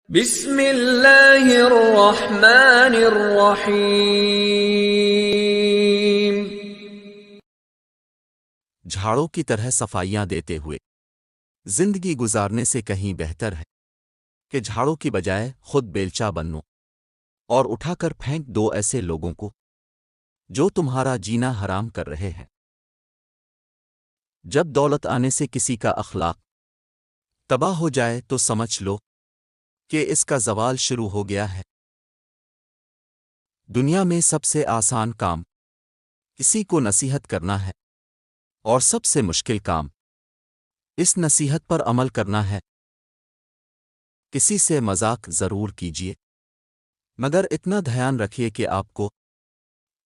بسم اللہ الرحمن الرحیم۔ جھاڑوں کی طرح صفائیاں دیتے ہوئے زندگی گزارنے سے کہیں بہتر ہے کہ جھاڑوں کی بجائے خود بیلچہ بنو اور اٹھا کر پھینک دو ایسے لوگوں کو جو تمہارا جینا حرام کر رہے ہیں۔ جب دولت آنے سے کسی کا اخلاق تباہ ہو جائے تو سمجھ لو کہ اس کا زوال شروع ہو گیا ہے۔ دنیا میں سب سے آسان کام کسی کو نصیحت کرنا ہے اور سب سے مشکل کام اس نصیحت پر عمل کرنا ہے۔ کسی سے مذاق ضرور کیجیے، مگر اتنا دھیان رکھیے کہ آپ کو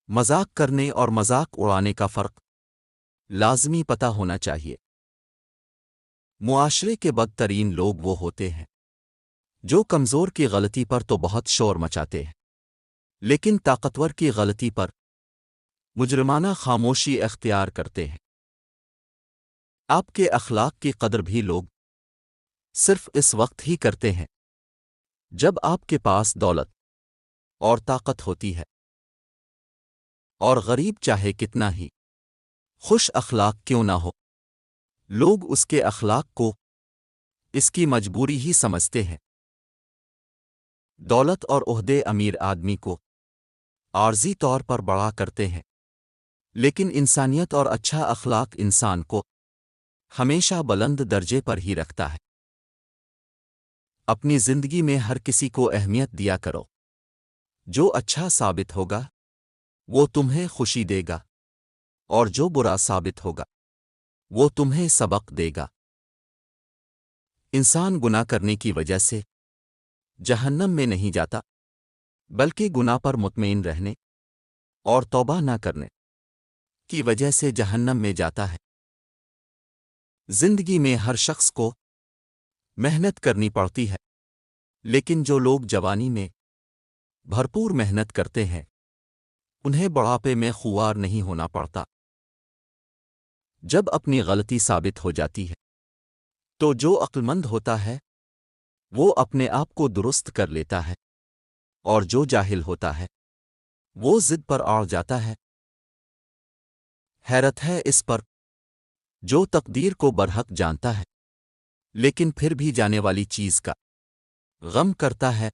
مذاق کرنے اور مذاق اڑانے کا فرق لازمی پتہ ہونا چاہیے۔ معاشرے کے بدترین لوگ وہ ہوتے ہیں جو کمزور کی غلطی پر تو بہت شور مچاتے ہیں، لیکن طاقتور کی غلطی پر مجرمانہ خاموشی اختیار کرتے ہیں۔ آپ کے اخلاق کی قدر بھی لوگ صرف اس وقت ہی کرتے ہیں جب آپ کے پاس دولت اور طاقت ہوتی ہے، اور غریب چاہے کتنا ہی خوش اخلاق کیوں نہ ہو، لوگ اس کے اخلاق کو اس کی مجبوری ہی سمجھتے ہیں۔ دولت اور عہدے امیر آدمی کو عارضی طور پر بڑا کرتے ہیں، لیکن انسانیت اور اچھا اخلاق انسان کو ہمیشہ بلند درجے پر ہی رکھتا ہے۔ اپنی زندگی میں ہر کسی کو اہمیت دیا کرو۔ جو اچھا ثابت ہوگا وہ تمہیں خوشی دے گا، اور جو برا ثابت ہوگا وہ تمہیں سبق دے گا۔ انسان گناہ کرنے کی وجہ سے جہنم میں نہیں جاتا، بلکہ گناہ پر مطمئن رہنے اور توبہ نہ کرنے کی وجہ سے جہنم میں جاتا ہے۔ زندگی میں ہر شخص کو محنت کرنی پڑتی ہے، لیکن جو لوگ جوانی میں بھرپور محنت کرتے ہیں انہیں بڑھاپے میں خوار نہیں ہونا پڑتا۔ جب اپنی غلطی ثابت ہو جاتی ہے تو جو عقلمند ہوتا ہے وہ اپنے آپ کو درست کر لیتا ہے، اور جو جاہل ہوتا ہے وہ ضد پر اڑ جاتا ہے۔ حیرت ہے اس پر جو تقدیر کو برحق جانتا ہے لیکن پھر بھی جانے والی چیز کا غم کرتا ہے۔